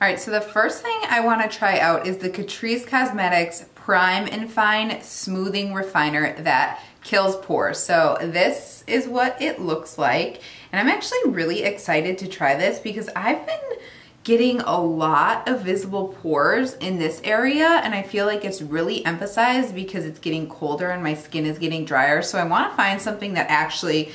All right, so the first thing I want to try out is the Catrice Cosmetics Prime and Fine Smoothing Refiner that kills pores. So this is what it looks like. And I'm actually really excited to try this because I've been getting a lot of visible pores in this area, and I feel like it's really emphasized because it's getting colder and my skin is getting drier. So I want to find something that actually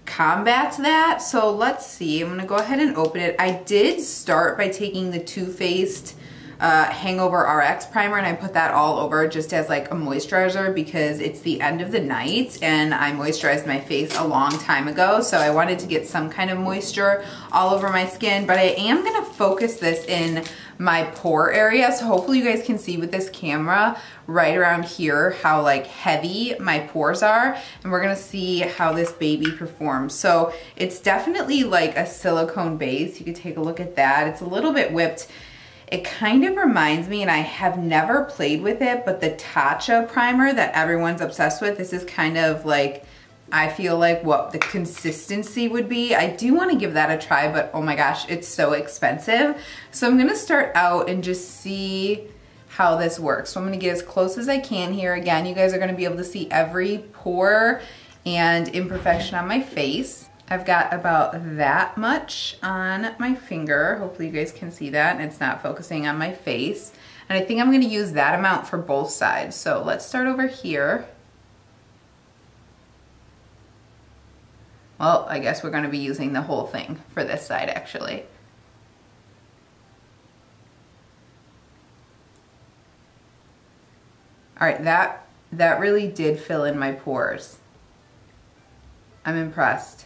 combats that. So let's see, I'm gonna go ahead and open it. I did start by taking the Too Faced Hangover RX primer, and I put that all over just as like a moisturizer because it's the end of the night and I moisturized my face a long time ago, so I wanted to get some kind of moisture all over my skin. But I am gonna focus this in my pore area, so hopefully you guys can see with this camera right around here how like heavy my pores are, and we're gonna see how this baby performs. So it's definitely like a silicone base. You can take a look at that. It's a little bit whipped. It kind of reminds me, and I have never played with it, but the Tatcha primer that everyone's obsessed with, this is kind of like, I feel like what the consistency would be. I do want to give that a try, but oh my gosh, it's so expensive. So I'm gonna start out and just see how this works. So I'm gonna get as close as I can here. Again, you guys are gonna be able to see every pore and imperfection on my face. I've got about that much on my finger. Hopefully you guys can see that and it's not focusing on my face. And I think I'm gonna use that amount for both sides. So let's start over here. Well, I guess we're gonna be using the whole thing for this side actually. All right, that really did fill in my pores. I'm impressed.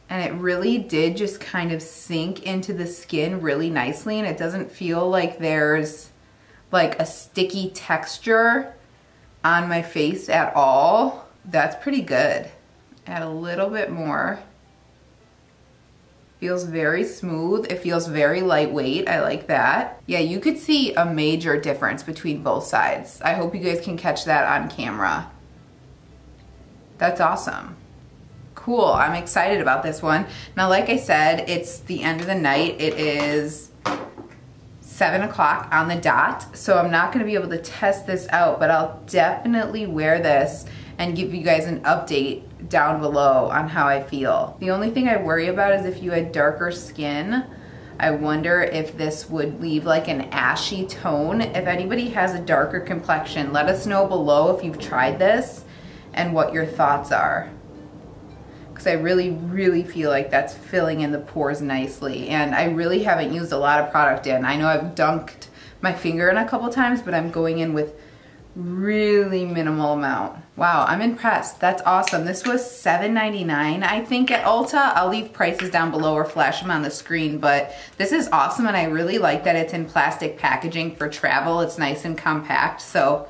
And it really did just kind of sink into the skin really nicely, and it doesn't feel like there's like a sticky texture on my face at all. That's pretty good. Add a little bit more. Feels very smooth. It feels very lightweight. I like that. Yeah, you could see a major difference between both sides. I hope you guys can catch that on camera. That's awesome. Cool, I'm excited about this one. Now, like I said, it's the end of the night. It is 7 o'clock on the dot, so I'm not gonna be able to test this out, but I'll definitely wear this and give you guys an update down below on how I feel. The only thing I worry about is if you had darker skin, I wonder if this would leave like an ashy tone. If anybody has a darker complexion, let us know below if you've tried this and what your thoughts are. Because I really feel like that's filling in the pores nicely, and I really haven't used a lot of product in. I know I've dunked my finger in a couple times, but I'm going in with really minimal amount. Wow, I'm impressed. That's awesome. This was $7.99 I think at Ulta. I'll leave prices down below or flash them on the screen, but this is awesome, and I really like that it's in plastic packaging for travel. It's nice and compact, so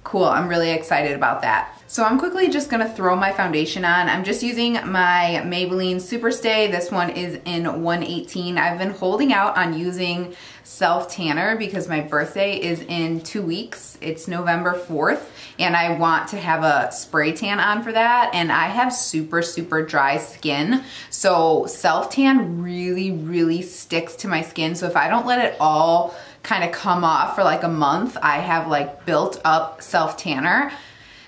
cool. I'm really excited about that. So I'm quickly just gonna throw my foundation on. I'm just using my Maybelline Superstay. This one is in 118. I've been holding out on using Self Tanner because my birthday is in 2 weeks. It's November 4th, and I want to have a spray tan on for that, and I have super dry skin. So Self Tan really sticks to my skin. So if I don't let it all kind of come off for like a month, I have like built up Self Tanner.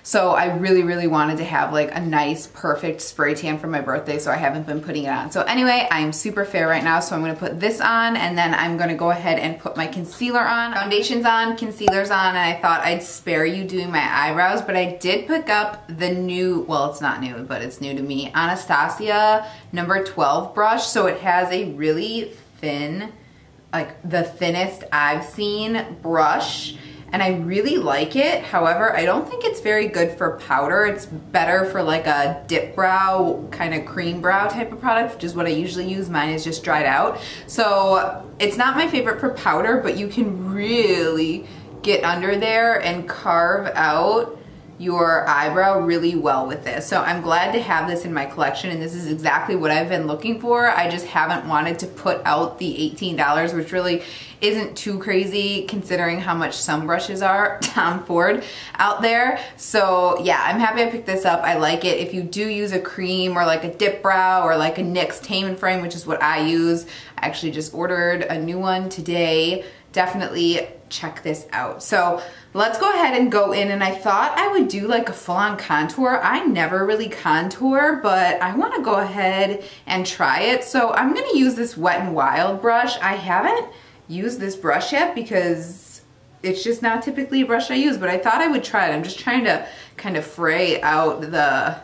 So I really wanted to have like a nice, perfect spray tan for my birthday, so I haven't been putting it on. So anyway, I'm super fair right now, so I'm gonna put this on, and then I'm gonna go ahead and put my concealer on. Foundation's on, concealer's on, and I thought I'd spare you doing my eyebrows, but I did pick up the new, well, it's not new, but it's new to me, Anastasia number 12 brush. So it has a really thin, like the thinnest I've seen brush, and I really like it. However, I don't think it's very good for powder. It's better for like a dip brow, kind of cream brow type of product, which is what I usually use. Mine is just dried out. So it's not my favorite for powder, but you can really get under there and carve out your eyebrow really well with this. So I'm glad to have this in my collection, and this is exactly what I've been looking for. I just haven't wanted to put out the $18, which really isn't too crazy considering how much some brushes are, Tom Ford, out there. So yeah, I'm happy I picked this up. I like it. If you do use a cream or like a dip brow or like a NYX Tame and Frame, which is what I use, I actually just ordered a new one today. Definitely check this out. So let's go ahead and go in, and I thought I would do like a full-on contour. I never really contour, but I want to go ahead and try it. So I'm going to use this Wet n Wild brush. I haven't used this brush yet because it's just not typically a brush I use, but I thought I would try it. I'm just trying to kind of fray out the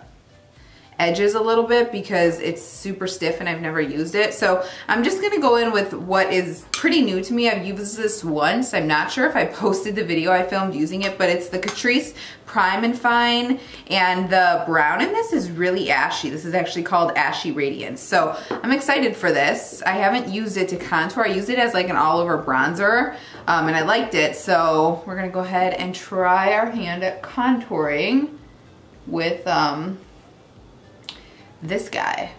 edges a little bit because it's super stiff and I've never used it. So I'm just gonna go in with what is pretty new to me. I've used this once. I'm not sure if I posted the video I filmed using it, but it's the Catrice Prime and Fine, and the brown in this is really ashy. This is actually called Ashy Radiance. So I'm excited for this. I haven't used it to contour. I used it as like an all over bronzer, and I liked it. So we're gonna go ahead and try our hand at contouring with this guy.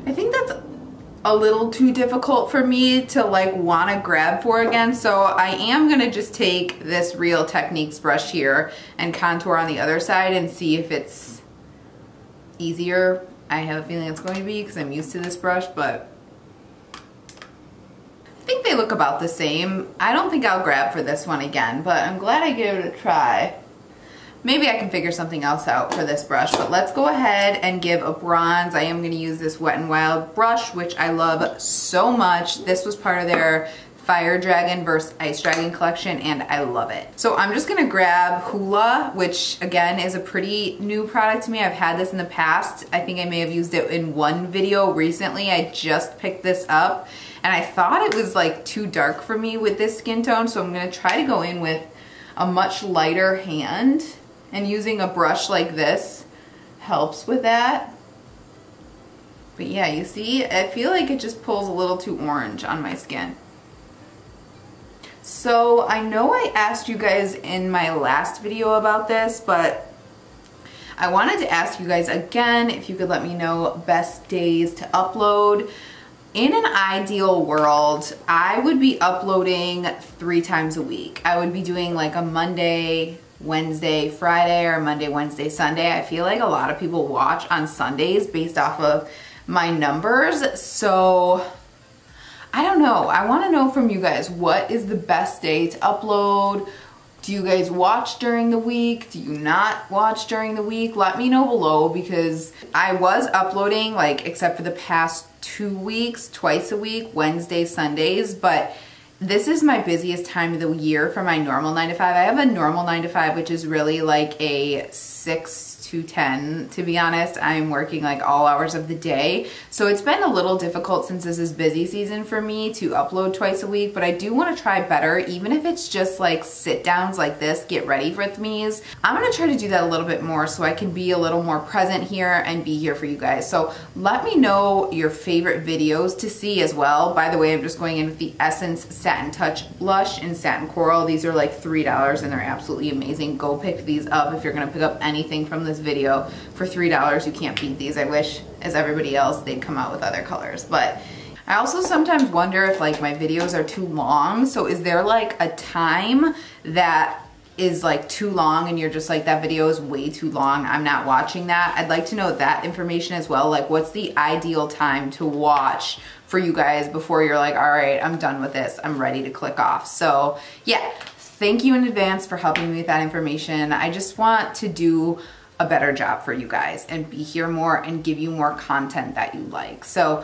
I think that's a little too difficult for me to like want to grab for again, so I am gonna just take this Real Techniques brush here and contour on the other side and see if it's easier. I have a feeling it's going to be because I'm used to this brush, but I think they look about the same. I don't think I'll grab for this one again, but I'm glad I gave it a try. Maybe I can figure something else out for this brush, but let's go ahead and give a bronze. I am gonna use this Wet n Wild brush, which I love so much. This was part of their Fire Dragon versus Ice Dragon collection, and I love it. So I'm just gonna grab Hoola, which again is a pretty new product to me. I've had this in the past. I think I may have used it in one video recently. I just picked this up, and I thought it was like too dark for me with this skin tone, so I'm gonna try to go in with a much lighter hand. And using a brush like this helps with that. But yeah, you see, I feel like it just pulls a little too orange on my skin. So I know I asked you guys in my last video about this, but I wanted to ask you guys again if you could let me know best days to upload. In an ideal world, I would be uploading 3 times a week. I would be doing like a Monday, Wednesday, Friday, or Monday, Wednesday, Sunday. I feel like a lot of people watch on Sundays based off of my numbers. So I don't know. I want to know from you guys, what is the best day to upload? Do you guys watch during the week? Do you not watch during the week? Let me know below, because I was uploading, like, except for the past 2 weeks, twice a week, Wednesdays, Sundays, but this is my busiest time of the year for my normal 9 to 5. I have a normal 9 to 5, which is really like a 6 to 10, to be honest. I'm working like all hours of the day. So it's been a little difficult since this is busy season for me to upload twice a week, but I do want to try better, even if it's just like sit downs like this, get ready with me's. I'm going to try to do that a little bit more so I can be a little more present here and be here for you guys. So let me know your favorite videos to see as well. By the way, I'm just going in with the Essence Satin Touch Blush in Satin Coral. These are like $3 and they're absolutely amazing. Go pick these up if you're going to pick up anything from this video for $3. You can't beat these. I wish, as everybody else, they'd come out with other colors. But I also sometimes wonder if like my videos are too long. So is there like a time that is like too long and you're just like, that video is way too long, I'm not watching that? I'd like to know that information as well. Like, what's the ideal time to watch for you guys before you're like, all right, I'm done with this, I'm ready to click off? So yeah, thank you in advance for helping me with that information. I just want to do a better job for you guys and be here more and give you more content that you like. So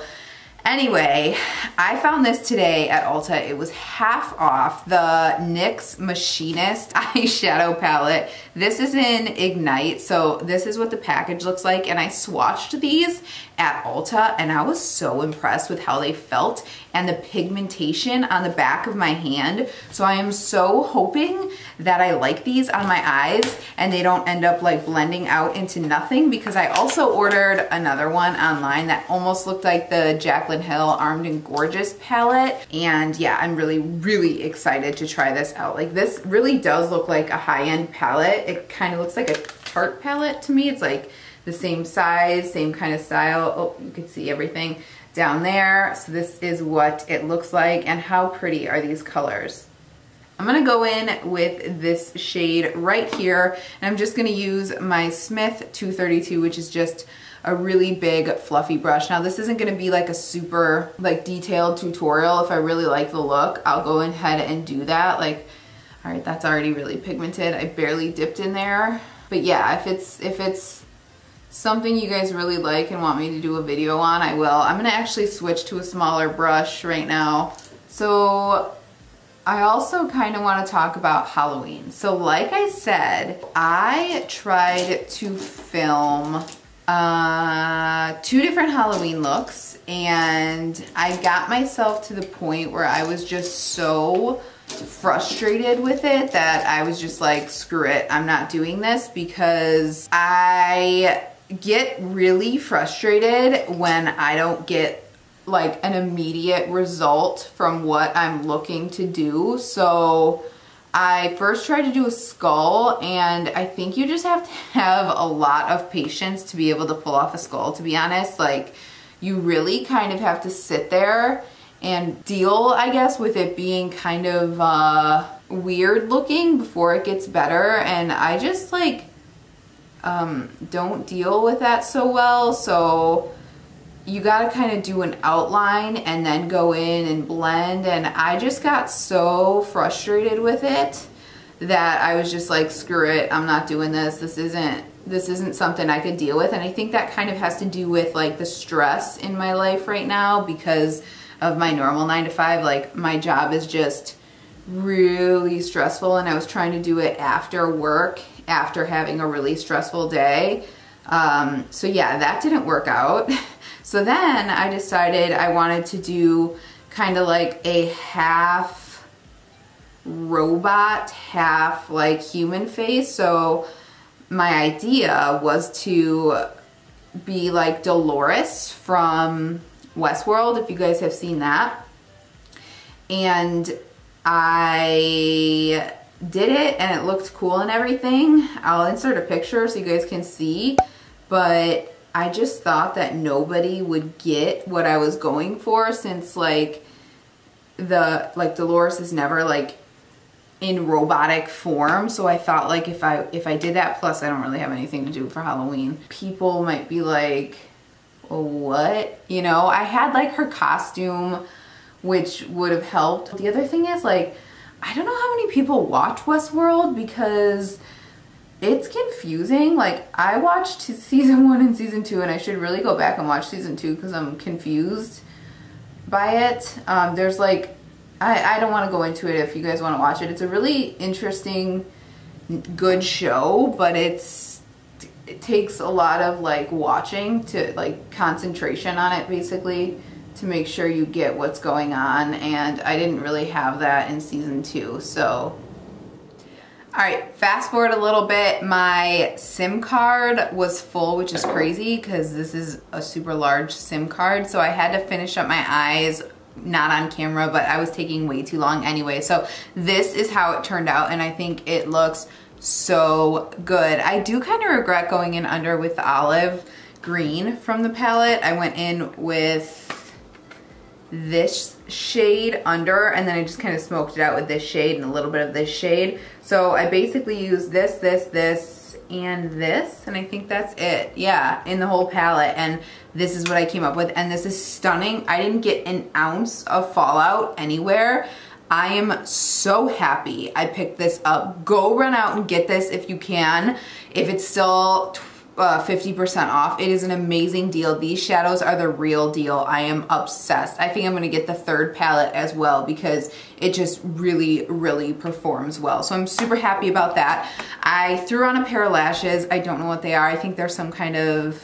anyway, I found this today at Ulta. It was half off, the NYX Machinist eyeshadow palette. This is in Ignite, so this is what the package looks like, and I swatched these at Ulta and I was so impressed with how they felt and the pigmentation on the back of my hand. So I am so hoping that I like these on my eyes and they don't end up like blending out into nothing, because I also ordered another one online that almost looked like the Jaclyn Hill Armed and Gorgeous palette. And yeah, I'm really, really excited to try this out. Like this really does look like a high-end palette. It kind of looks like a Tarte palette to me. It's like the same size, same kind of style. Oh, you can see everything down there. So this is what it looks like, and how pretty are these colors. I'm gonna go in with this shade right here, and I'm just gonna use my Smith 232, which is just a really big fluffy brush. Now this isn't gonna be like a super like detailed tutorial. If I really like the look, I'll go ahead and do that. Like, all right, that's already really pigmented. I barely dipped in there. But yeah, if it's something you guys really like and want me to do a video on, I will. I'm gonna actually switch to a smaller brush right now. So I also kind of want to talk about Halloween. So like I said, I tried to film 2 different Halloween looks, and I got myself to the point where I was just so frustrated with it that I was just like, screw it, I'm not doing this, because I get really frustrated when I don't get like an immediate result from what I'm looking to do. So I first tried to do a skull, and I think you just have to have a lot of patience to be able to pull off a skull, to be honest. Like, you really kind of have to sit there and deal, I guess, with it being kind of weird looking before it gets better. And I just like don't deal with that so well. So you gotta kind of do an outline and then go in and blend, and I just got so frustrated with it that I was just like, screw it, I'm not doing this. This isn't something I could deal with. And I think that kind of has to do with like the stress in my life right now because of my normal 9-to-5. Like, my job is just really stressful, and I was trying to do it after work, after having a really stressful day. So yeah, that didn't work out. So then I decided I wanted to do kind of like a half robot, half like human face. So my idea was to be like Dolores from Westworld, if you guys have seen that. And I did it, and it looked cool and everything. I'll insert a picture so you guys can see, but I just thought that nobody would get what I was going for, since like Dolores is never like in robotic form. So I thought like if I did that, plus I don't really have anything to do for Halloween, people might be like, oh, what? You know, I had like her costume, which would have helped. The other thing is, like, I don't know how many people watch Westworld, because it's confusing. Like, I watched season 1 and season 2, and I should really go back and watch season 2 because I'm confused by it. There's like, I don't want to go into it if you guys want to watch it. It's a really interesting, good show, but it takes a lot of like watching to like concentration on it, basically, to make sure you get what's going on. And I didn't really have that in season 2, so. All right, fast forward a little bit. My SIM card was full, which is crazy because this is a super large SIM card. So I had to finish up my eyes, not on camera, but I was taking way too long anyway. So this is how it turned out, and I think it looks so good. I do kind of regret going in under with the olive green from the palette. I went in with this shade under, and then I just kind of smoked it out with this shade and a little bit of this shade. So I basically used this, and this, and I think that's it. Yeah, in the whole palette, and this is what I came up with, and this is stunning. I didn't get an ounce of fallout anywhere. I am so happy I picked this up. Go run out and get this if you can. If it's still 50% off. It is an amazing deal. These shadows are the real deal. I am obsessed. I think I'm going to get the third palette as well because it just really, really performs well. So I'm super happy about that. I threw on a pair of lashes. I don't know what they are. I think they're some kind of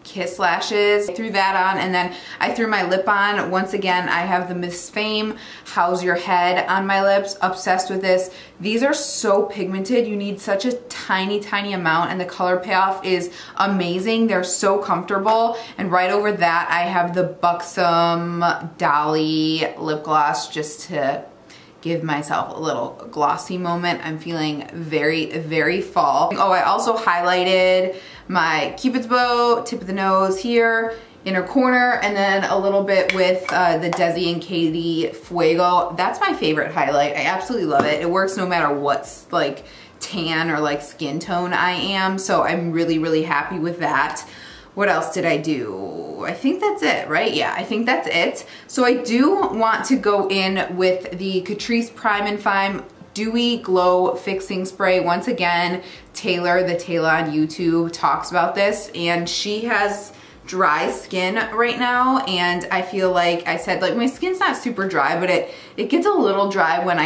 Kiss lashes. I threw that on, and then I threw my lip on. Once again, I have the Miss Fame How's Your Head on my lips. Obsessed with this. These are so pigmented. You need such a tiny, tiny amount, and the color payoff is amazing. They're so comfortable. And right over that, I have the Boxum Dolly lip gloss just to give myself a little glossy moment. I'm feeling very, very fall. Oh, I also highlighted my Cupid's bow, tip of the nose here, inner corner, and then a little bit with the Desi and Katy Fuego. That's my favorite highlight. I absolutely love it. It works no matter what's like tan or like skin tone I am, so I'm really, really happy with that. What else did I do? I think that's it, right? Yeah, I think that's it. So I do want to go in with the Catrice Prime and Fine Dewy Glow Fixing Spray. Once again, Taylor, the Taylor on YouTube, talks about this, and she has dry skin right now, and I feel like I said, like, my skin's not super dry, but it gets a little dry when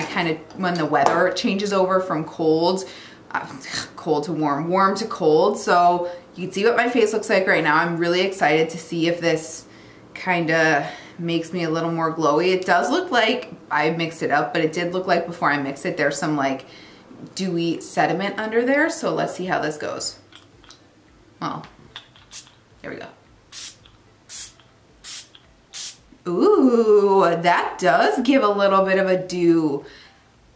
when the weather changes over from cold to warm, warm to cold. So you can see what my face looks like right now. I'm really excited to see if this kind of makes me a little more glowy. It does look like I mixed it up, but it did look like before I mixed it, there's some like dewy sediment under there. So let's see how this goes. Well, there we go. Ooh, that does give a little bit of a dew.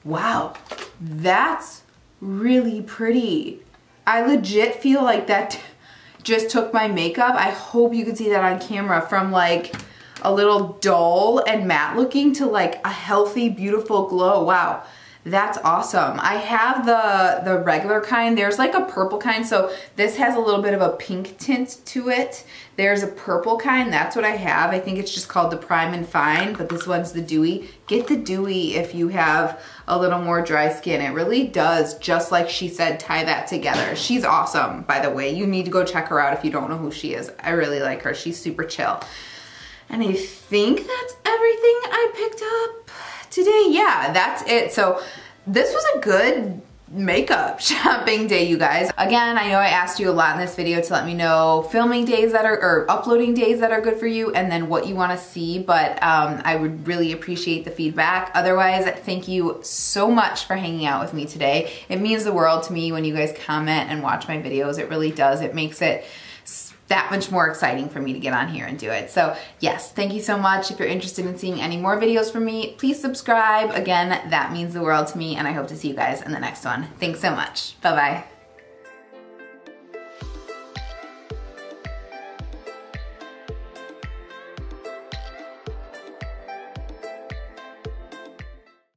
Wow, that's really pretty. I legit feel like that just took my makeup. I hope you can see that on camera, from like a little dull and matte looking to like a healthy, beautiful glow. Wow, that's awesome. I have the regular kind. There's like a purple kind, so this has a little bit of a pink tint to it. There's a purple kind, that's what I have. I think it's just called the Prime and Fine, but this one's the Dewy. Get the Dewy if you have a little more dry skin. It really does, just like she said, tie that together. She's awesome, by the way. You need to go check her out if you don't know who she is. I really like her. She's super chill. And I think that's everything I picked up today. Yeah, that's it. So this was a good makeup shopping day, you guys. Again, I know I asked you a lot in this video to let me know filming days that are, or uploading days that are good for you, and then what you want to see, but I would really appreciate the feedback. Otherwise, thank you so much for hanging out with me today. It means the world to me when you guys comment and watch my videos. It really does. It makes it that much more exciting for me to get on here and do it. So yes, thank you so much. If you're interested in seeing any more videos from me, please subscribe. Again, that means the world to me, and I hope to see you guys in the next one. Thanks so much. Bye-bye.